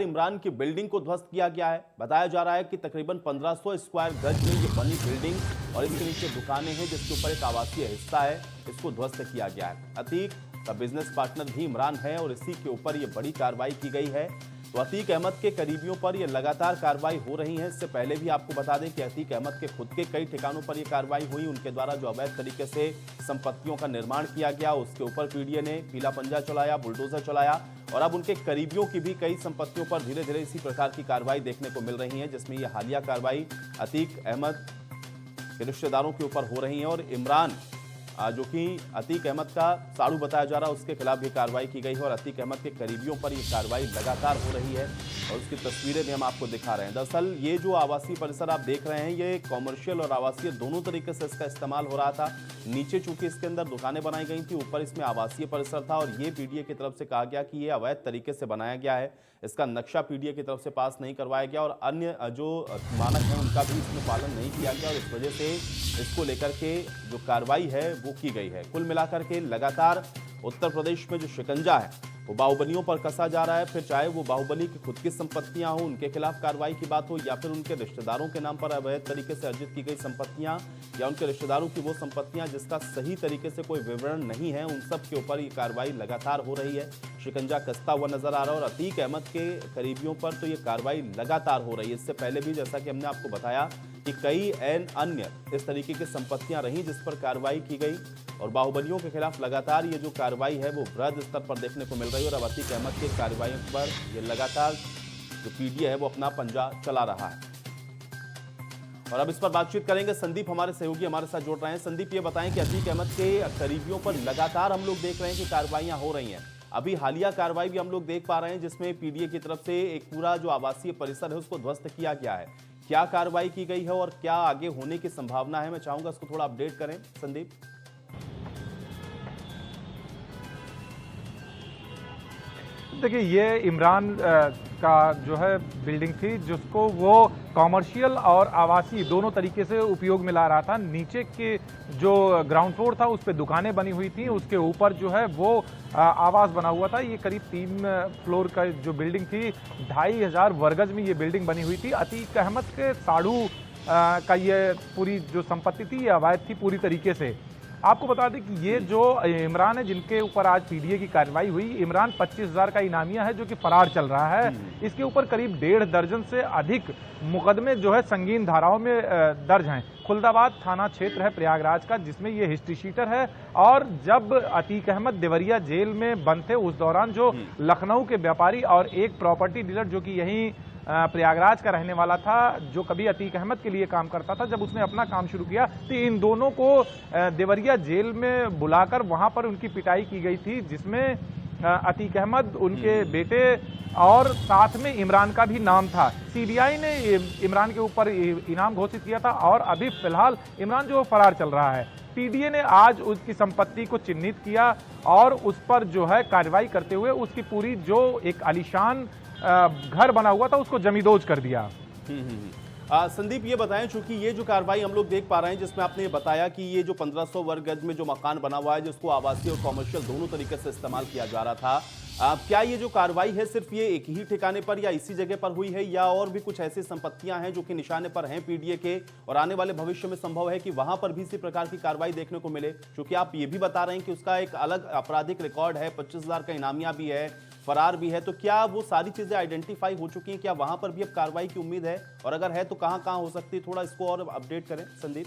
इमरान की बिल्डिंग को ध्वस्त किया गया है। बताया जा रहा है कि तकरीबन 1500 स्क्वायर गज में ये बनी बिल्डिंग और इसके नीचे दुकानें हैं जिसके ऊपर एक आवासीय हिस्सा है, इसको ध्वस्त किया गया है। अतीक का बिजनेस पार्टनर भी इमरान है और इसी के ऊपर ये बड़ी कार्रवाई की गई है। तो अतीक अहमद के करीबियों पर ये लगातार कार्रवाई हो रही है। इससे पहले भी आपको बता दें कि अतीक अहमद के खुद के कई ठिकानों पर यह कार्रवाई हुई। उनके द्वारा जो अवैध तरीके से संपत्तियों का निर्माण किया गया उसके ऊपर पीडीए ने पीला पंजा चलाया, बुलडोजर चलाया और अब उनके करीबियों की भी कई संपत्तियों पर धीरे धीरे इसी प्रकार की कार्रवाई देखने को मिल रही है, जिसमें यह हालिया कार्रवाई अतीक अहमद के रिश्तेदारों के ऊपर हो रही है। और इमरान जो कि अतीक अहमद का साड़ू बताया जा रहा है उसके खिलाफ भी कार्रवाई की गई है और अतीक अहमद के करीबियों पर यह कार्रवाई लगातार हो रही है और उसकी तस्वीरें भी हम आपको दिखा रहे हैं। दरअसल ये जो आवासीय परिसर आप देख रहे हैं ये कॉमर्शियल और आवासीय दोनों तरीके से इसका इस्तेमाल हो रहा था। नीचे चूंकि इसके अंदर दुकानें बनाई गई थी, ऊपर इसमें आवासीय परिसर था और ये पीडीए की तरफ से कहा गया कि ये अवैध तरीके से बनाया गया है, इसका नक्शा पीडीए की तरफ से पास नहीं करवाया गया और अन्य जो मानक हैं उनका भी इसमें पालन नहीं किया गया और इस वजह से इसको लेकर के जो कार्रवाई है वो की गई है। कुल मिलाकर के लगातार उत्तर प्रदेश में जो शिकंजा है वो बाहुबलियों पर कसा जा रहा है, फिर चाहे वो बाहुबली की खुद की संपत्तियां हो उनके खिलाफ कार्रवाई की बात हो या फिर उनके रिश्तेदारों के नाम पर अवैध तरीके से अर्जित की गई संपत्तियां या उनके रिश्तेदारों की वो संपत्तियां जिसका सही तरीके से कोई विवरण नहीं है, उन सब के ऊपर ये कार्रवाई लगातार हो रही है। शिकंजा कसता हुआ नजर आ रहा है और अतीक अहमद के करीबियों पर तो ये कार्रवाई लगातार हो रही है। इससे पहले भी जैसा कि हमने आपको बताया कि कई अन्य इस तरीके की संपत्तियां रहीं जिस पर कार्रवाई की गई और बाहुबलियों के खिलाफ लगातार ये जो कार्रवाई है वो वृहद स्तर पर देखने को मिल रही है और अब अतीक अहमद की कार्रवाइयों पर ये लगातार जो पीडीए है वो अपना पंजा चला रहा है। और अब इस पर बातचीत करेंगे, संदीप हमारे सहयोगी हमारे साथ जुड़ रहे हैं। संदीप ये बताएं कि अतीक अहमद के करीबियों पर लगातार हम लोग देख रहे हैं कि कार्रवाइयां हो रही हैं। अभी हालिया कार्रवाई भी हम लोग देख पा रहे हैं जिसमें पीडीए की तरफ से एक पूरा जो आवासीय परिसर है उसको ध्वस्त किया गया है। क्या कार्रवाई की गई है और क्या आगे होने की संभावना है, मैं चाहूंगा इसको थोड़ा अपडेट करें संदीप। देखिए ये इमरान का जो है बिल्डिंग थी जिसको वो कॉमर्शियल और आवासीय दोनों तरीके से उपयोग में ला रहा था। नीचे के जो ग्राउंड फ्लोर था उस पे दुकानें बनी हुई थी, उसके ऊपर जो है वो आवास बना हुआ था। ये करीब 3 फ्लोर का जो बिल्डिंग थी, 2500 वर्गज में ये बिल्डिंग बनी हुई थी। अतीक अहमद के साड़ू का ये पूरी जो संपत्ति थी ये अवैध थी पूरी तरीके से। आपको बता दें कि ये जो इमरान है जिनके ऊपर आज पीडीए की कार्रवाई हुई, इमरान 25,000 का इनामिया है जो कि फरार चल रहा है। इसके ऊपर करीब 1.5 दर्जन से अधिक मुकदमे जो है संगीन धाराओं में दर्ज हैं। खुलदाबाद थाना क्षेत्र है प्रयागराज का जिसमें ये हिस्ट्री शीटर है और जब अतीक अहमद देवरिया जेल में बंद थे उस दौरान जो लखनऊ के व्यापारी और एक प्रॉपर्टी डीलर जो कि यहीं प्रयागराज का रहने वाला था जो कभी अतीक अहमद के लिए काम करता था, जब उसने अपना काम शुरू किया तो इन दोनों को देवरिया जेल में बुलाकर वहां पर उनकी पिटाई की गई थी, जिसमें अतीक अहमद, उनके बेटे और साथ में इमरान का भी नाम था। सीबीआई ने इमरान के ऊपर इनाम घोषित किया था और अभी फिलहाल इमरान जो फरार चल रहा है। पीडीए ने आज उसकी संपत्ति को चिन्हित किया और उस पर जो है कार्रवाई करते हुए उसकी पूरी जो एक आलीशान घर बना हुआ था उसको जमींदोज कर दिया। संदीप ये बताएं, चूंकि ये जो कार्रवाई हम लोग देख पा रहे हैं जिसमें आपने ये बताया कि ये जो 1500 वर्ग गज में जो मकान बना हुआ है जिसको आवासीय और कॉमर्शियल दोनों तरीके से इस्तेमाल किया जा रहा था, क्या ये जो कार्रवाई है सिर्फ ये एक ही ठिकाने पर या इसी जगह पर हुई है या और भी कुछ ऐसी संपत्तियां हैं जो कि निशाने पर हैं पीडीए के और आने वाले भविष्य में संभव है कि वहां पर भी इसी प्रकार की कार्रवाई देखने को मिले? क्योंकि आप ये भी बता रहे हैं कि उसका एक अलग आपराधिक रिकॉर्ड है, 25,000 का इनामिया भी है, फरार भी है, तो क्या वो सारी चीजें आइडेंटिफाई हो चुकी हैं? क्या वहां पर भी अब कार्रवाई की उम्मीद है और अगर है तो कहां कहां हो सकती है? थोड़ा इसको और अपडेट करें संदीप।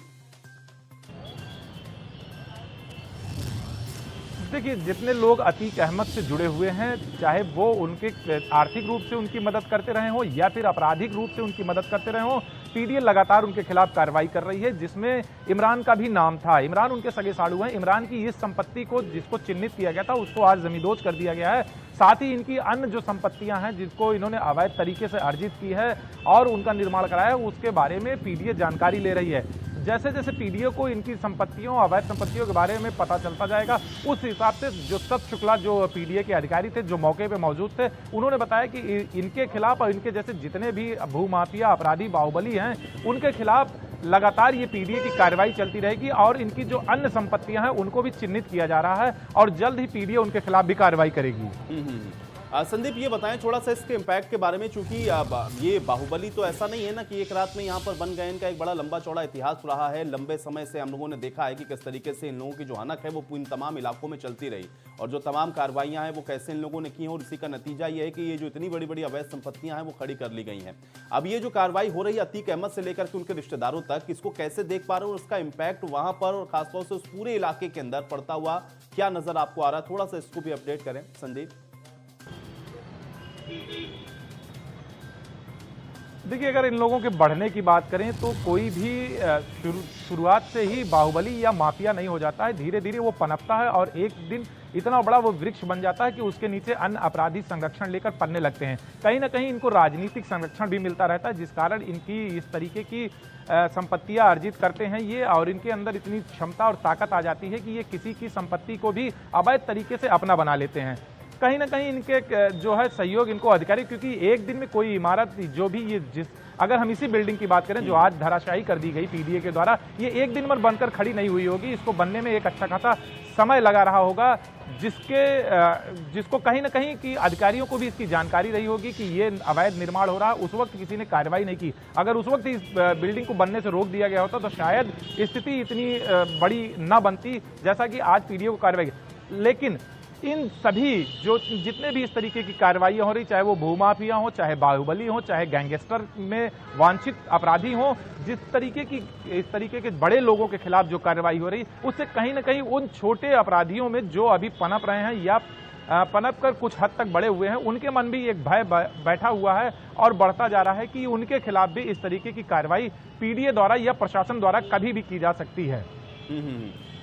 देखिए जितने लोग अतीक अहमद से जुड़े हुए हैं, चाहे वो उनके आर्थिक रूप से उनकी मदद करते रहे हों या फिर आपराधिक रूप से उनकी मदद करते रहे हों, पीडीए लगातार उनके खिलाफ कार्रवाई कर रही है, जिसमें इमरान का भी नाम था। इमरान उनके सगे साड़ू हैं। इमरान की इस संपत्ति को जिसको चिन्हित किया गया था उसको आज जमींदोज कर दिया गया है। साथ ही इनकी अन्य जो संपत्तियां हैं जिसको इन्होंने अवैध तरीके से अर्जित की है और उनका निर्माण कराया उसके बारे में पीडीए जानकारी ले रही है। जैसे जैसे पीडीए को इनकी संपत्तियों, अवैध संपत्तियों के बारे में पता चलता जाएगा, उस हिसाब से जो सत शुक्ला जो पीडीए के अधिकारी थे जो मौके पे मौजूद थे, उन्होंने बताया कि इनके खिलाफ और इनके जैसे जितने भी भूमाफिया अपराधी बाहुबली हैं उनके खिलाफ लगातार ये पीडीए की कार्रवाई चलती रहेगी और इनकी जो अन्य संपत्तियां हैं उनको भी चिन्हित किया जा रहा है और जल्द ही पीडीए उनके खिलाफ भी कार्रवाई करेगी। संदीप ये बताएं थोड़ा सा इसके इम्पैक्ट के बारे में, चूंकि ये बाहुबली तो ऐसा नहीं है ना कि एक रात में यहाँ पर बन गए। इनका एक बड़ा लंबा चौड़ा इतिहास रहा है। लंबे समय से हम लोगों ने देखा है कि किस तरीके से इन लोगों की जो हनक है वो इन तमाम इलाकों में चलती रही, और जो तमाम कार्रवाइयां हैं वो कैसे इन लोगों ने की हैं, और इसी का नतीजा ये है कि ये जो इतनी बड़ी बड़ी अवैध संपत्तियां हैं वो खड़ी कर ली गई हैं। अब ये जो कार्रवाई हो रही है अतीक अहमद से लेकर के उनके रिश्तेदारों तक, इसको कैसे देख पा रहे हो और उसका इम्पैक्ट वहां पर और खासतौर से उस पूरे इलाके के अंदर पड़ता हुआ क्या नजर आपको आ रहा है? थोड़ा सा इसको भी अपडेट करें संदीप। देखिए, अगर इन लोगों के बढ़ने की बात करें तो कोई भी शुरुआत से ही बाहुबली या माफिया नहीं हो जाता है। धीरे धीरे वो पनपता है और एक दिन इतना बड़ा वो वृक्ष बन जाता है कि उसके नीचे अन्य अपराधी संरक्षण लेकर पलने लगते हैं। कहीं ना कहीं इनको राजनीतिक संरक्षण भी मिलता रहता है, जिस कारण इनकी इस तरीके की संपत्तियां अर्जित करते हैं ये, और इनके अंदर इतनी क्षमता और ताकत आ जाती है कि ये किसी की संपत्ति को भी अवैध तरीके से अपना बना लेते हैं। कहीं ना कहीं इनके जो है सहयोग इनको अधिकारी, क्योंकि एक दिन में कोई इमारत जो भी ये अगर हम इसी बिल्डिंग की बात करें जो आज धराशायी कर दी गई पीडीए के द्वारा, ये एक दिन में बनकर खड़ी नहीं हुई होगी। इसको बनने में एक अच्छा खासा समय लगा रहा होगा, जिसको कहीं ना कहीं की अधिकारियों को भी इसकी जानकारी रही होगी कि ये अवैध निर्माण हो रहा है। उस वक्त किसी ने कार्रवाई नहीं की। अगर उस वक्त इस बिल्डिंग को बनने से रोक दिया गया होता तो शायद स्थिति इतनी बड़ी न बनती जैसा कि आज पीडीए को कार्रवाई। लेकिन इन सभी जो जितने भी इस तरीके की कार्रवाइयां हो रही, चाहे वो भूमाफिया हो, चाहे बाहुबली हो, चाहे गैंगस्टर में वांछित अपराधी हो, इस तरीके के बड़े लोगों के खिलाफ जो कार्रवाई हो रही, उससे कहीं ना कहीं उन छोटे अपराधियों में जो अभी पनप रहे हैं या पनप कर कुछ हद तक बड़े हुए हैं, उनके मन भी एक भय बैठा हुआ है और बढ़ता जा रहा है कि उनके खिलाफ भी इस तरीके की कार्रवाई पीडीए द्वारा या प्रशासन द्वारा कभी भी की जा सकती है।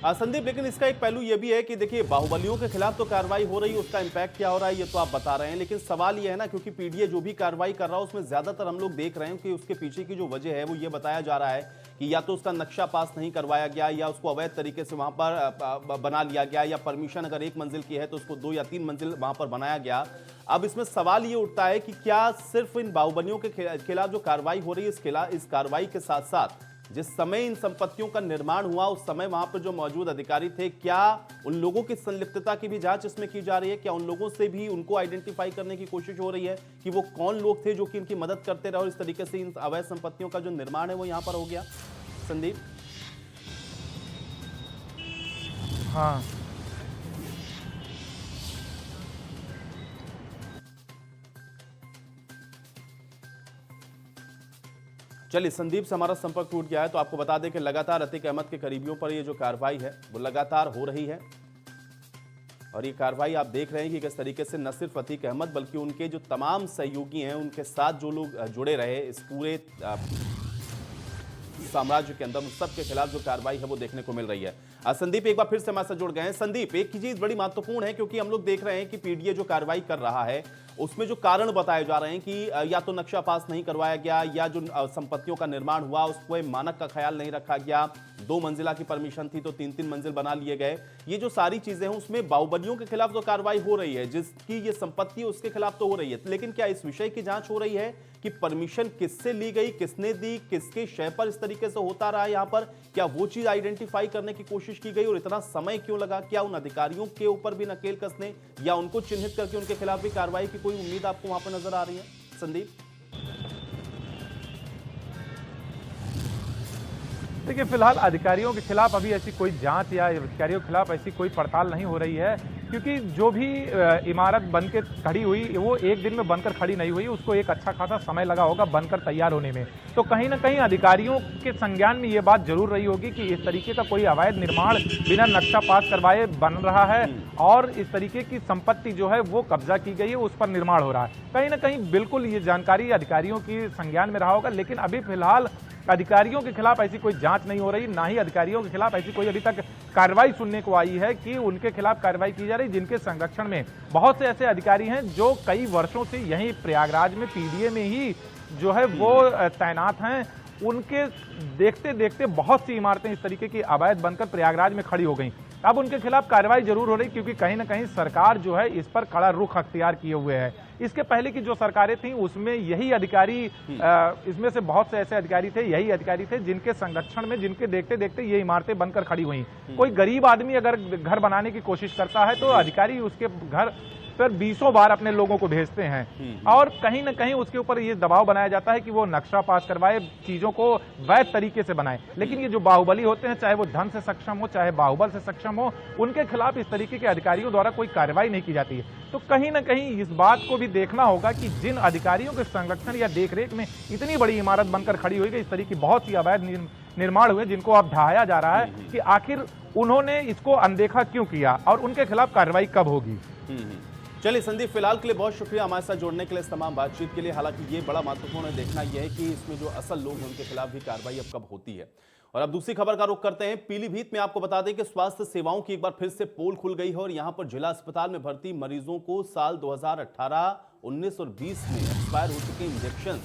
संदीप, लेकिन इसका एक पहलू यह भी है कि देखिए बाहुबलियों के खिलाफ तो कार्रवाई हो रही है, उसका इम्पैक्ट क्या हो रहा है ये तो आप बता रहे हैं, लेकिन सवाल ये है ना, क्योंकि पीडीए जो भी कार्रवाई कर रहा है उसमें ज्यादातर हम लोग देख रहे हैं कि उसके पीछे की जो वजह है वो ये बताया जा रहा है कि या तो उसका नक्शा पास नहीं करवाया गया, या उसको अवैध तरीके से वहां पर बना लिया गया, या परमिशन अगर 1 मंजिल की है तो उसको 2 या 3 मंजिल वहां पर बनाया गया। अब इसमें सवाल ये उठता है कि क्या सिर्फ इन बाहुबलियों के खिलाफ जो कार्रवाई हो रही है, इस कार्रवाई के साथ साथ जिस समय इन संपत्तियों का निर्माण हुआ उस समय वहां पर जो मौजूद अधिकारी थे, क्या उन लोगों की संलिप्तता की भी जांच इसमें की जा रही है? क्या उन लोगों से भी उनको आइडेंटिफाई करने की कोशिश हो रही है कि वो कौन लोग थे जो कि इनकी मदद करते रहे और इस तरीके से इन अवैध संपत्तियों का जो निर्माण है वो यहां पर हो गया? संदीप। हाँ, चलिए, संदीप से हमारा संपर्क टूट गया है, तो आपको बता दें कि लगातार अतीक अहमद के करीबियों पर ये जो कार्रवाई है वो लगातार हो रही है, और ये कार्रवाई आप देख रहे हैं कि किस तरीके से न सिर्फ अतीक अहमद बल्कि उनके जो तमाम सहयोगी हैं, उनके साथ जो लोग जुड़े रहे इस पूरे साम्राज्य के अंदर, उन सबके खिलाफ जो कार्रवाई है वो देखने को मिल रही है। संदीप एक बार फिर से हमारे साथ जुड़ गए हैं। संदीप, एक चीज बड़ी महत्वपूर्ण है, क्योंकि हम लोग देख रहे हैं कि पीडीए जो कार्रवाई कर रहा है उसमें जो कारण बताए जा रहे हैं कि या तो नक्शा पास नहीं करवाया गया, या जो संपत्तियों का निर्माण हुआ उसको मानक का ख्याल नहीं रखा गया, 2 मंजिला की परमिशन थी तो 3-3 मंजिल बना लिए गए, ये जो सारी चीजें हैं उसमें बाहुबलियों के खिलाफ जो कार्रवाई हो रही है, जिसकी ये संपत्ति उसके खिलाफ तो हो रही है, लेकिन क्या इस विषय की जांच हो रही है कि परमिशन किससे ली गई, किसने दी, किसके शय पर इस तरीके से होता रहा यहाँ पर? क्या वो चीज आइडेंटिफाई करने की कोशिश की गई और इतना समय क्यों लगा? क्या उन अधिकारियों के ऊपर भी नकेल कसने या उनको चिन्हित करके उनके खिलाफ भी कार्रवाई की कोई उम्मीद आपको वहां पर नजर आ रही है संदीप? देखिए, फिलहाल अधिकारियों के खिलाफ अभी ऐसी कोई जांच या अधिकारियों के खिलाफ ऐसी कोई पड़ताल नहीं हो रही है, क्योंकि जो भी इमारत बनकर खड़ी हुई वो एक दिन में बनकर खड़ी नहीं हुई, उसको एक अच्छा खासा समय लगा होगा बनकर तैयार होने में। तो कहीं ना कहीं अधिकारियों के संज्ञान में ये बात जरूर रही होगी कि इस तरीके का कोई अवैध निर्माण बिना नक्शा पास करवाए बन रहा है और इस तरीके की संपत्ति जो है वो कब्जा की गई है, उस पर निर्माण हो रहा है। कहीं ना कहीं बिल्कुल ये जानकारी अधिकारियों की संज्ञान में रहा होगा, लेकिन अभी फिलहाल अधिकारियों के खिलाफ ऐसी कोई जांच नहीं हो रही, ना ही अधिकारियों के खिलाफ ऐसी कोई अभी तक कार्रवाई सुनने को आई है कि उनके खिलाफ कार्रवाई की जा रही, जिनके संरक्षण में बहुत से ऐसे अधिकारी हैं जो कई वर्षों से यहीं प्रयागराज में पीडीए में ही जो है वो तैनात हैं। उनके देखते देखते बहुत सी इमारतें इस तरीके की अवैध बनकर प्रयागराज में खड़ी हो गई। अब उनके खिलाफ कार्रवाई जरूर हो रही, क्योंकि कहीं ना कहीं सरकार जो है इस पर कड़ा रुख अख्तियार किए हुए है। इसके पहले की जो सरकारें थीं उसमें यही अधिकारी, इसमें से बहुत से ऐसे अधिकारी थे, यही अधिकारी थे जिनके संरक्षण में, जिनके देखते देखते ये इमारतें बनकर खड़ी हुई। कोई गरीब आदमी अगर घर बनाने की कोशिश करता है तो अधिकारी उसके घर पर बीसों बार अपने लोगों को भेजते हैं और कहीं ना कहीं उसके ऊपर ये दबाव बनाया जाता है कि वो नक्शा पास करवाए, चीजों को वैध तरीके से बनाए। लेकिन ये जो बाहुबली होते हैं, चाहे वो धन से सक्षम हो चाहे बाहुबल से सक्षम हो, उनके खिलाफ इस तरीके के अधिकारियों द्वारा कोई कार्रवाई नहीं की जाती है। तो कहीं ना कहीं इस बात को भी देखना होगा कि जिन अधिकारियों के संरक्षण या देखरेख में इतनी बड़ी इमारत बनकर खड़ी हुई है, इस तरीके की बहुत सी अवैध निर्माण हुए जिनको अब ढहाया जा रहा है, कि आखिर उन्होंने इसको अनदेखा क्यों किया और उनके खिलाफ कार्रवाई कब होगी। चलिए संदीप, फिलहाल के लिए बहुत शुक्रिया हमारे साथ जुड़ने के लिए, इस तमाम बातचीत के लिए। हालांकि ये बड़ा महत्वपूर्ण है, देखना यह है कि इसमें जो असल लोग हैं उनके खिलाफ भी कार्रवाई अब कब होती है। और अब दूसरी खबर का रुख करते हैं। पीलीभीत में आपको बता दें कि स्वास्थ्य सेवाओं की एक बार फिर से पोल खुल गई है और यहां पर जिला अस्पताल में भर्ती मरीजों को साल 2018, 19 और 20 में एक्सपायर हो चुके इंजेक्शन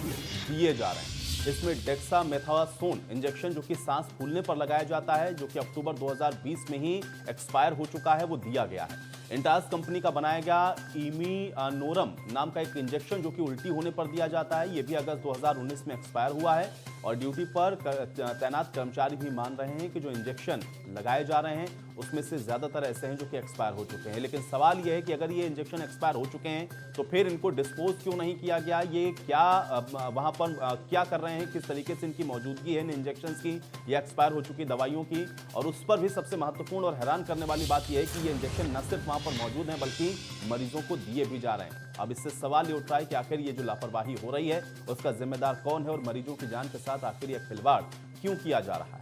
दिए जा रहे हैं। इसमें डेक्सामेथासोन इंजेक्शन जो कि सांस फूलने पर लगाया जाता है, जो कि अक्टूबर 2020 में ही एक्सपायर हो चुका है, वो दिया गया है। इंटास कंपनी का बनाया गया इमीनोरम नाम का एक इंजेक्शन जो कि उल्टी होने पर दिया जाता है, ये भी अगस्त 2019 में एक्सपायर हुआ है। और ड्यूटी पर तैनात कर्मचारी भी मान रहे हैं कि जो इंजेक्शन लगाए जा रहे हैं उसमें से ज्यादातर ऐसे हैं जो कि एक्सपायर हो चुके हैं। लेकिन सवाल यह है कि अगर ये इंजेक्शन एक्सपायर हो चुके हैं तो फिर इनको डिस्पोज क्यों नहीं किया गया, ये क्या वहां पर क्या कर रहे हैं, किस तरीके से इनकी मौजूदगी है इन इंजेक्शन की या एक्सपायर हो चुकी दवाइयों की। और उस पर भी सबसे महत्वपूर्ण और हैरान करने वाली बात यह है कि ये इंजेक्शन न सिर्फ वहां पर मौजूद हैं बल्कि मरीजों को दिए भी जा रहे हैं। अब इससे सवाल ये उठ रहा है कि आखिर ये जो लापरवाही हो रही है उसका जिम्मेदार कौन है और मरीजों की जान के साथ आखिर यह खिलवाड़ क्यों किया जा रहा है।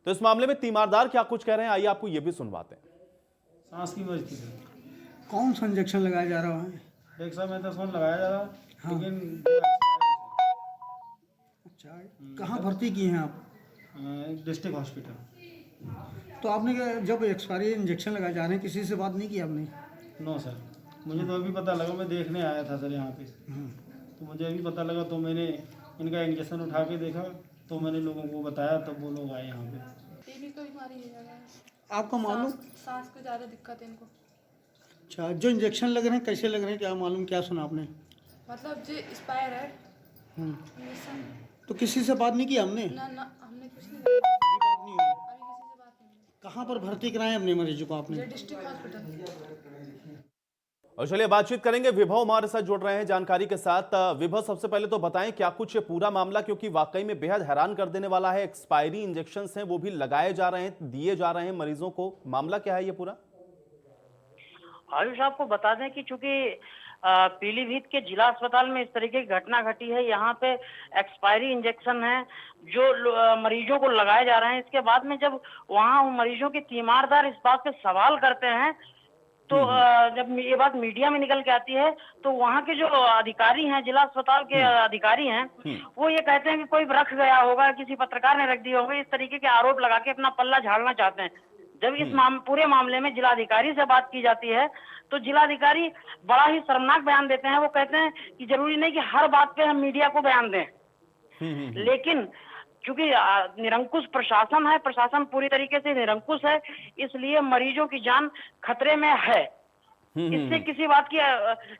तो इस मामले में तीमारदार क्या कुछ कह रहे हैं, आइए आपको यह भी सुनवाते हैं। सांस की मर्ज थी सर, कौन सा इंजेक्शन लगाया जा रहा है? डेक्सामेथासोन लगाया जा रहा, हाँ। लेकिन अच्छा, कहाँ भर्ती किए हैं आप? District hospital. तो आपने जब एक्सपायरी इंजेक्शन लगाए जा रहे हैं, किसी से बात नहीं की आपने? नो सर, मुझे तो अभी पता लगा, मैं देखने आया था सर यहाँ पे, तो मुझे अभी पता लगा तो मैंने इनका इंजेक्शन उठा के देखा, तो मैंने लोगों को बताया, तब वो लोग आए यहाँ पे। टीबी की बीमारी है, आपको मालूम? सांस की ज़्यादा दिक्कत है इनको। अच्छा, जो इंजेक्शन लग रहे हैं कैसे लग रहे हैं, क्या मालूम, क्या सुना आपने? मतलब जो एक्सपायर है इंजेक्शन। तो किसी से बात नहीं की हमने? ना हमने कुछ नहीं करा, अभी बात नहीं हुई। अभी किसी से बात नहीं हुई। कहाँ पर भर्ती कराए अपने मरीजों को आपने? जो डिस्ट्रिक्ट हॉस्पिटल। और चलिए बातचीत करेंगे, विभव हमारे साथ जुड़ रहे हैं जानकारी के साथ। विभव, सबसे पहले तो बताएं क्या कुछ है पूरा मामला, क्योंकि वाकई में बेहद हैरान कर देने वाला है। एक्सपायरी इंजेक्शंस हैं वो भी लगाए जा रहे हैं, दिए जा रहे हैं मरीजों को, मामला क्या है ये पूरा? आयुष, आपको बता दें कि चूंकि पीलीभीत के जिला अस्पताल में इस तरीके की घटना घटी है, यहाँ पे एक्सपायरी इंजेक्शन है जो मरीजों को लगाए जा रहे हैं। इसके बाद में जब वहाँ मरीजों के तीमारदार इस बात पे सवाल करते हैं तो जब ये बात मीडिया में निकल के आती है तो वहाँ के जो अधिकारी हैं, जिला अस्पताल के अधिकारी हैं, वो ये कहते हैं कि कोई रख गया होगा, किसी पत्रकार ने रख दिया होगा, इस तरीके के आरोप लगा के अपना पल्ला झाड़ना चाहते हैं। जब इस पूरे मामले में जिलाधिकारी से बात की जाती है तो जिलाधिकारी बड़ा ही शर्मनाक बयान देते हैं। वो कहते हैं कि जरूरी नहीं कि हर बात पे हम मीडिया को बयान दें, लेकिन क्योंकि निरंकुश प्रशासन है, प्रशासन पूरी तरीके से निरंकुश है, इसलिए मरीजों की जान खतरे में है। इससे किसी बात की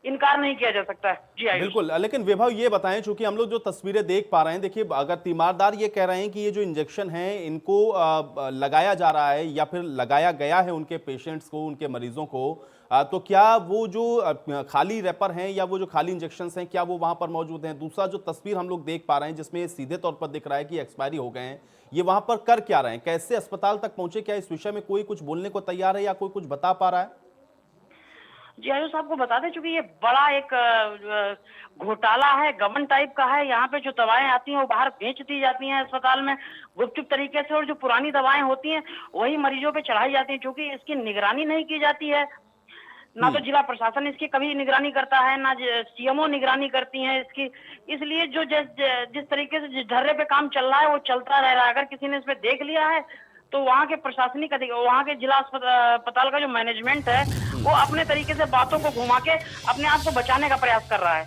इनकार नहीं किया जा सकता है। जी आयुष। बिल्कुल, लेकिन विभव ये बताएं, चूंकि हम लोग जो तस्वीरें देख पा रहे हैं, देखिए अगर तीमारदार ये कह रहे हैं कि ये जो इंजेक्शन है इनको लगाया जा रहा है या फिर लगाया गया है उनके पेशेंट्स को, उनके मरीजों को, तो क्या वो जो खाली रैपर हैं या वो जो खाली इंजेक्शंस हैं क्या वो वहां पर मौजूद हैं? दूसरा जो तस्वीर हम लोग देख पा रहे हैं जिसमें सीधे तौर पर दिख रहा है कि एक्सपायरी हो गए हैं, ये वहां पर कर क्या रहे हैं, कैसे अस्पताल तक पहुंचे, क्या इस विषय में कोई कुछ बोलने को तैयार है या कोई कुछ बता पा रहा है? जी आयुष, आपको बता दें चूंकि ये बड़ा एक घोटाला है, गबन टाइप का है। यहाँ पे जो दवाएं आती हैं वो बाहर बेच दी जाती हैं अस्पताल में गुपचुप तरीके से, और जो पुरानी दवाएं होती हैं वही मरीजों पे चढ़ाई जाती हैं। क्योंकि इसकी निगरानी नहीं की जाती है, ना तो जिला प्रशासन इसकी कभी निगरानी करता है, ना सीएमओ निगरानी करती हैं इसकी, इसलिए जो जिस तरीके से जिस ढर्रे पे काम चल रहा है वो चलता रह रहा है। अगर किसी ने इस पे देख लिया है तो वहाँ के प्रशासनिक वहाँ के जिला अस्पताल का जो मैनेजमेंट है वो अपने तरीके से बातों को घुमा के अपने आप को बचाने का प्रयास कर रहा है।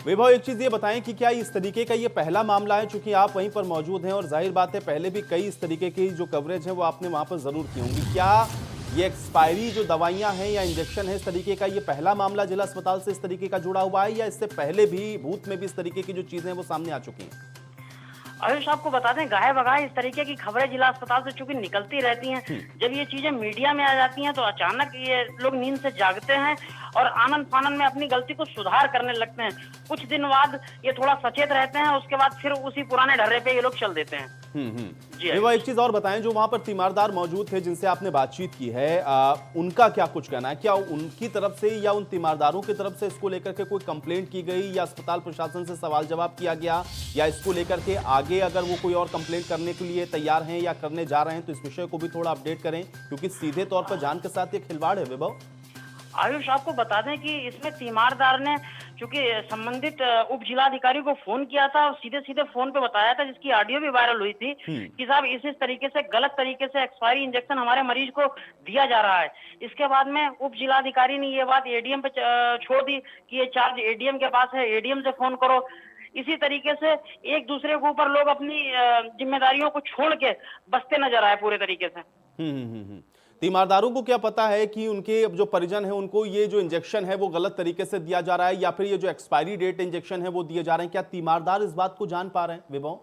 विभव, एक चीज ये बताएं कि क्या इस तरीके का ये पहला मामला है, चूंकि आप वहीं पर मौजूद हैं और जाहिर बात है पहले भी कई इस तरीके की जो कवरेज है वो आपने वहां पर जरूर की होंगी, क्या ये एक्सपायरी जो दवाइयां हैं या इंजेक्शन है इस तरीके का ये पहला मामला जिला अस्पताल से इस तरीके का जुड़ा हुआ है या इससे पहले भी भूत में भी इस तरीके की जो चीजें हैं वो सामने आ चुकी हैं? आयुष आपको बता दें, गाहे बगाहे इस तरीके की खबरें जिला अस्पताल से चूंकि निकलती रहती हैं, जब ये चीजें मीडिया में आ जाती हैं तो अचानक ये लोग नींद से जागते हैं और आनंद फानन में अपनी गलती को सुधार करने लगते हैं। कुछ दिन बाद ये थोड़ा सचेत रहते हैं, उसके बाद फिर उसी पुराने ढर्रे पे ये लोग चल देते हैं। जी वो एक चीज और बताएं, जो वहां पर तीमारदार मौजूद थे जिनसे आपने बातचीत की है, उनका क्या कुछ कहना है? क्या उनकी तरफ से या उन तीमारदारों की तरफ से इसको लेकर के कोई कंप्लेंट की गई या अस्पताल प्रशासन से सवाल जवाब किया गया, या इसको लेकर के आगे अगर वो कोई और कंप्लेंट करने के लिए तैयार हैं या करने जा रहे हैं तो इस विषय को भी थोड़ा अपडेट करें, क्योंकि सीधे तौर पर जान के साथ ये खिलवाड़ है। विभव, आयुष आपको बता दें कि इसमें तीमारदार ने चूंकि संबंधित उप जिलाधिकारी को फोन किया था और सीधे सीधे फोन पे बताया था, जिसकी ऑडियो भी वायरल हुई थी कि साहब इस तरीके से गलत तरीके से एक्सपायरी इंजेक्शन हमारे मरीज को दिया जा रहा है। इसके बाद में उप जिलाधिकारी ने ये बात एडीएम पे छोड़ दी कि ये चार्ज एडीएम के पास है, एडीएम से फोन करो। इसी तरीके से एक दूसरे के ऊपर लोग अपनी जिम्मेदारियों को छोड़ के बसते नजर आए पूरे तरीके से। तीमारदारों को क्या पता है कि उनके जो परिजन है उनको ये जो इंजेक्शन है वो गलत तरीके से दिया जा रहा है, या फिर ये जो एक्सपायरी डेट इंजेक्शन है वो दिए जा रहे हैं? क्या तीमारदार इस बात को जान पा रहे हैं? विभव,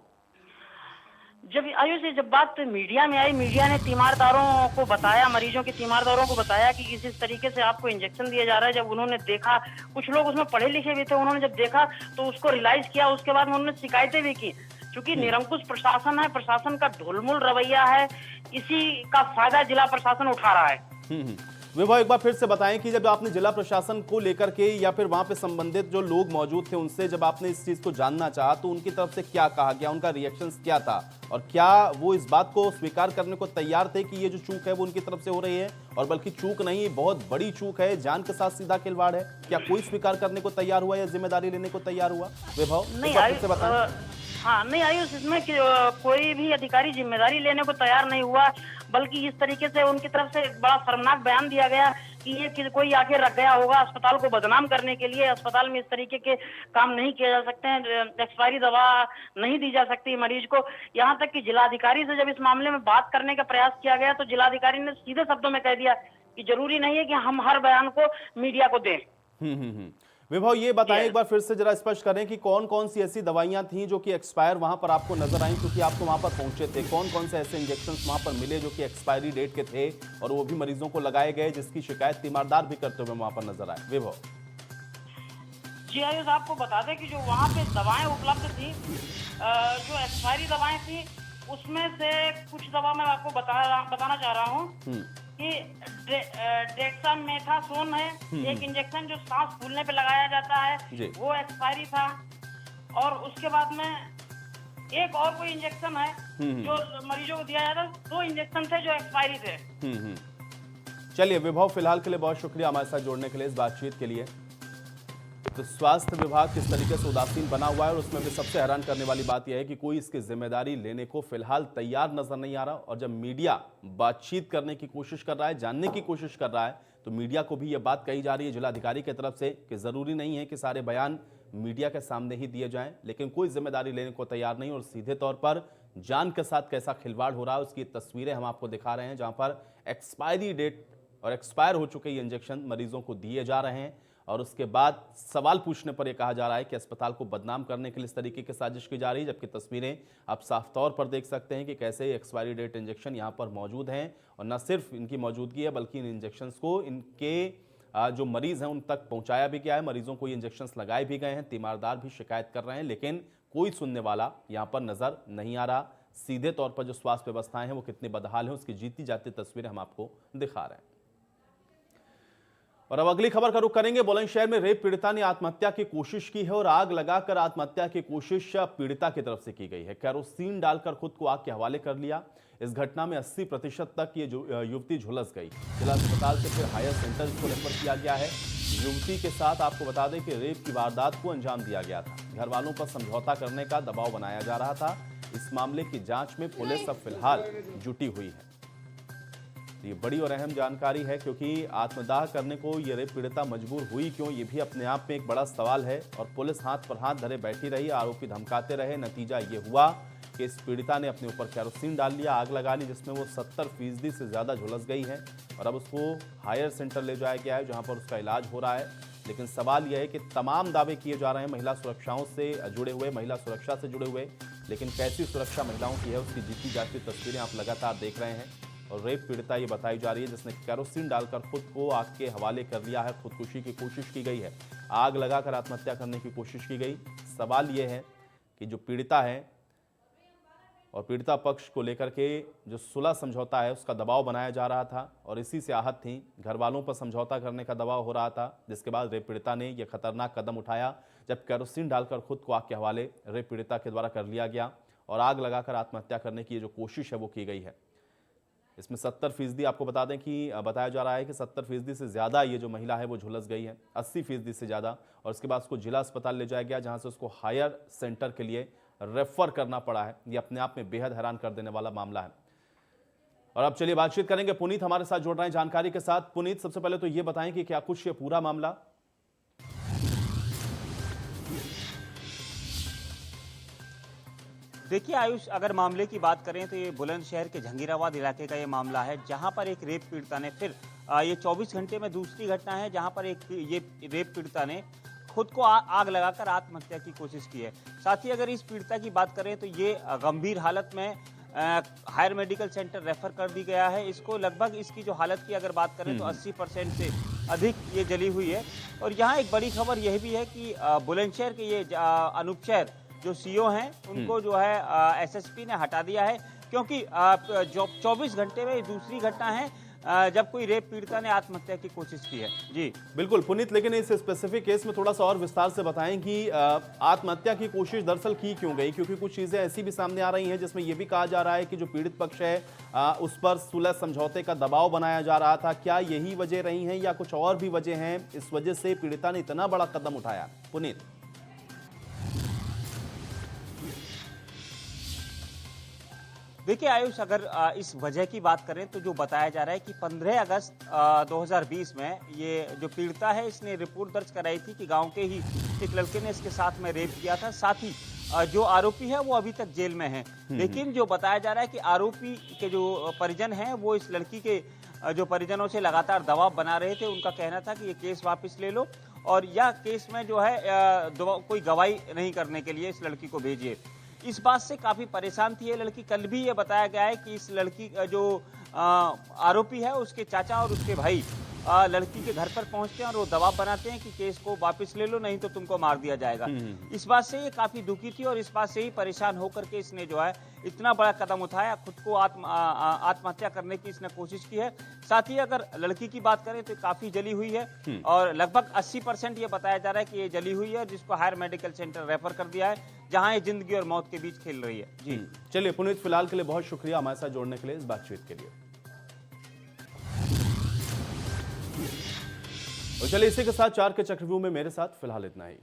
जब बात मीडिया में आई, मीडिया ने तीमारदारों को बताया, मरीजों के तीमारदारों को बताया कि इस तरीके से आपको इंजेक्शन दिया जा रहा है। जब उन्होंने देखा, कुछ लोग उसमें पढ़े लिखे भी थे, उन्होंने जब देखा तो उसको रियलाइज किया। उसके बाद में उन्होंने शिकायतें भी की। चूंकि निरंकुश प्रशासन है, प्रशासन का ढुलमुल रवैया है, इसी का फायदा जिला प्रशासन उठा रहा है। विभव, एक बार फिर से बताएं कि जब आपने जिला प्रशासन को लेकर के या फिर वहां पे संबंधित जो लोग मौजूद थे उनसे जब आपने इस चीज को जानना चाहा तो उनकी तरफ से क्या कहा गया, उनका रिएक्शंस क्या था, और क्या वो इस बात को स्वीकार करने को तैयार थे कि ये जो चूक है वो उनकी तरफ से हो रही है, और बल्कि चूक नहीं, बहुत बड़ी चूक है, जान के साथ सीधा खिलवाड़ है? क्या कोई स्वीकार करने को तैयार हुआ या जिम्मेदारी लेने को तैयार हुआ? विभव, नहीं आयुष, इसमें कोई भी अधिकारी जिम्मेदारी लेने को तैयार नहीं हुआ, बल्कि इस तरीके से उनकी तरफ से बड़ा शर्मनाक बयान दिया गया कि ये कोई आके रख गया होगा अस्पताल को बदनाम करने के लिए। अस्पताल में इस तरीके के काम नहीं किए जा सकते हैं, एक्सपायरी दवा नहीं दी जा सकती मरीज को। यहाँ तक कि जिलाधिकारी से जब इस मामले में बात करने का प्रयास किया गया तो जिलाधिकारी ने सीधे शब्दों में कह दिया कि जरूरी नहीं है कि हम हर बयान को मीडिया को दें। विभव, ये बताएं एक बार फिर से जरा स्पष्ट करें कि कौन कौन सी ऐसी दवाइयां थीं जो कि एक्सपायर वहां पर आपको नजर आई, क्योंकि आप तो वहां पर पहुंचे थे। कौन कौन से ऐसे इंजेक्शंस वहां पर मिले जो कि एक्सपायरी डेट के थे और वो भी मरीजों को लगाए गए, जिसकी शिकायत तीमारदार भी करते हुए वहां पर नजर आए? विभव जी आयुष, आपको बता दें कि जो वहाँ पे दवाएं उपलब्ध थी, जो एक्सपायरी दवाएं थी, उसमें से कुछ दवा मैं आपको बताना चाह रहा हूँ कि डेक्सामेथासोन है एक इंजेक्शन जो सांस फूलने पे लगाया जाता है, वो एक्सपायरी था। और उसके बाद में एक और कोई इंजेक्शन है जो मरीजों को दिया जाता है। 2 इंजेक्शन थे जो एक्सपायरी थे। चलिए विभव, फिलहाल के लिए बहुत शुक्रिया हमारे साथ जुड़ने के लिए, इस बातचीत के लिए। तो स्वास्थ्य विभाग किस तरीके से उदासीन बना हुआ है, और उसमें भी सबसे हैरान करने वाली बात यह है कि कोई इसकी जिम्मेदारी लेने को फिलहाल तैयार नजर नहीं आ रहा। और जब मीडिया बातचीत करने की कोशिश कर रहा है, जानने की कोशिश कर रहा है, तो मीडिया को भी यह बात कही जा रही है जिलाधिकारी की तरफ से कि जरूरी नहीं है कि सारे बयान मीडिया के सामने ही दिए जाएं, लेकिन कोई जिम्मेदारी लेने को तैयार नहीं। और सीधे तौर पर जान के साथ कैसा खिलवाड़ हो रहा है उसकी तस्वीरें हम आपको दिखा रहे हैं, जहां पर एक्सपायरी डेट और एक्सपायर हो चुके ये इंजेक्शन मरीजों को दिए जा रहे हैं। और उसके बाद सवाल पूछने पर यह कहा जा रहा है कि अस्पताल को बदनाम करने के लिए इस तरीके की साजिश की जा रही है, जबकि तस्वीरें आप साफ तौर पर देख सकते हैं कि कैसे एक्सपायरी डेट इंजेक्शन यहां पर मौजूद हैं। और न सिर्फ इनकी मौजूदगी है, बल्कि इन इंजेक्शंस को इनके जो मरीज हैं उन तक पहुंचाया भी गया है, मरीजों को ये इंजेक्शंस लगाए भी गए हैं। तीमारदार भी शिकायत कर रहे हैं, लेकिन कोई सुनने वाला यहां पर नजर नहीं आ रहा। सीधे तौर पर जो स्वास्थ्य व्यवस्थाएं हैं वो कितनी बदहाल है उसकी जीती जाती तस्वीरें हम आपको दिखा रहे हैं। और अब अगली खबर का रुख करेंगे। बुलंदशहर में रेप पीड़िता ने आत्महत्या की कोशिश की है और आग लगाकर आत्महत्या की कोशिश पीड़िता की तरफ से की गई है। कैरोसिन डालकर खुद को आग के हवाले कर लिया। इस घटना में 80% तक ये युवती झुलस गई। जिला अस्पताल से फिर हायर सेंटर इसको रेफर किया गया है। युवती के साथ आपको बता दें कि रेप की वारदात को अंजाम दिया गया था। घर वालों पर समझौता करने का दबाव बनाया जा रहा था। इस मामले की जांच में पुलिस अब फिलहाल जुटी हुई है। ये बड़ी और अहम जानकारी है, क्योंकि आत्मदाह करने को ये रेप पीड़िता मजबूर हुई क्यों, ये भी अपने आप में एक बड़ा सवाल है। और पुलिस हाथ पर हाथ धरे बैठी रही, आरोपी धमकाते रहे। नतीजा ये हुआ कि इस पीड़िता ने अपने ऊपर कैरोसिन डाल लिया, आग लगा ली, जिसमें वो 70% से ज़्यादा झुलस गई है। और अब उसको हायर सेंटर ले जाया गया है, जहाँ पर उसका इलाज हो रहा है। लेकिन सवाल यह है कि तमाम दावे किए जा रहे हैं महिला सुरक्षाओं से जुड़े हुए, महिला सुरक्षा से जुड़े हुए, लेकिन कैसी सुरक्षा महिलाओं की है उसकी जीती जागती तस्वीरें आप लगातार देख रहे हैं। और रेप पीड़िता ये बताई जा रही है जिसने केरोसिन डालकर खुद को आग के हवाले कर लिया है। खुदकुशी की कोशिश की गई है, आग लगाकर आत्महत्या करने की कोशिश की गई। सवाल यह है कि जो पीड़िता है और पीड़िता पक्ष को लेकर के जो सुलह समझौता है उसका दबाव बनाया जा रहा था और इसी से आहत थी। घर वालों पर समझौता करने का दबाव हो रहा था, जिसके बाद रेप पीड़िता ने यह खतरनाक कदम उठाया जब केरोसिन डालकर खुद को आग के हवाले रेप पीड़िता के द्वारा कर लिया गया और आग लगाकर आत्महत्या करने की ये जो कोशिश है वो की गई है। इसमें 70% आपको बता दें कि बताया जा रहा है कि 70% से ज़्यादा ये जो महिला है वो झुलस गई है, 80% से ज़्यादा। और इसके बाद उसको जिला अस्पताल ले जाया गया जहाँ से उसको हायर सेंटर के लिए रेफर करना पड़ा है। ये अपने आप में बेहद हैरान कर देने वाला मामला है। और अब चलिए बातचीत करेंगे, पुनीत हमारे साथ जुड़ रहे हैं जानकारी के साथ। पुनीत, सबसे पहले तो ये बताएं कि क्या कुछ ये पूरा मामला? देखिए आयुष, अगर मामले की बात करें तो ये बुलंदशहर के जहांगीराबाद इलाके का ये मामला है, जहां पर एक रेप पीड़िता ने फिर ये 24 घंटे में दूसरी घटना है जहां पर ये रेप पीड़िता ने खुद को आग लगाकर आत्महत्या की कोशिश की है। साथ ही अगर इस पीड़िता की बात करें तो ये गंभीर हालत में हायर मेडिकल सेंटर रेफर कर दी गया है। इसको लगभग इसकी जो हालत की अगर बात करें तो 80% से अधिक ये जली हुई है। और यहाँ एक बड़ी खबर यह भी है कि बुलंदशहर के ये अनूप शहर जो सीओ हैं उनको जो है एसएसपी ने हटा दिया है, क्योंकि जो 24 घंटे में दूसरी घटना है जब कोई रेप पीड़िता ने आत्महत्या की कोशिश की है। जी बिल्कुल पुनीत, लेकिन इस स्पेसिफिक केस में थोड़ा सा और विस्तार से बताएं कि आत्महत्या की कोशिश दरअसल की क्यों गई, क्योंकि कुछ चीजें ऐसी भी सामने आ रही हैं जिसमें यह भी कहा जा रहा है कि जो पीड़ित पक्ष है उस पर सुलह समझौते का दबाव बनाया जा रहा था। क्या यही वजह रही है या कुछ और भी वजह हैं इस वजह से पीड़िता ने इतना बड़ा कदम उठाया? पुनीत, देखिए आयुष, अगर इस वजह की बात करें तो जो बताया जा रहा है कि 15 अगस्त 2020 में ये जो पीड़िता है इसने रिपोर्ट दर्ज कराई थी कि गांव के ही एक लड़के ने इसके साथ में रेप किया था। साथ ही जो आरोपी है वो अभी तक जेल में है। लेकिन जो बताया जा रहा है कि आरोपी के जो परिजन हैं वो इस लड़की के जो परिजनों से लगातार दबाव बना रहे थे। उनका कहना था कि ये केस वापस ले लो और यह केस में जो है कोई गवाही नहीं करने के लिए इस लड़की को भेजिए। इस बात से काफी परेशान थी ये लड़की। कल भी ये बताया गया है कि इस लड़की जो आरोपी है उसके चाचा और उसके भाई लड़की के घर पर पहुंचते हैं और वो दबाव बनाते हैं कि केस को वापस ले लो नहीं तो तुमको मार दिया जाएगा। इस बात से ये काफी दुखी थी और इस बात से ही परेशान होकर के इसने जो है इतना बड़ा कदम उठाया, खुद को आत्महत्या करने की इसने कोशिश की है। साथ ही अगर लड़की की बात करें तो काफी जली हुई है और लगभग 80% ये बताया जा रहा है कि ये जली हुई है, जिसको हायर मेडिकल सेंटर रेफर कर दिया है, जहां ये जिंदगी और मौत के बीच खेल रही है। जी चलिए पुनीत, फिलहाल के लिए बहुत शुक्रिया हमारे साथ जोड़ने के लिए, इस बातचीत के लिए। और चलिए इसी के साथ 4 के चक्रव्यूह में मेरे साथ फिलहाल इतना ही।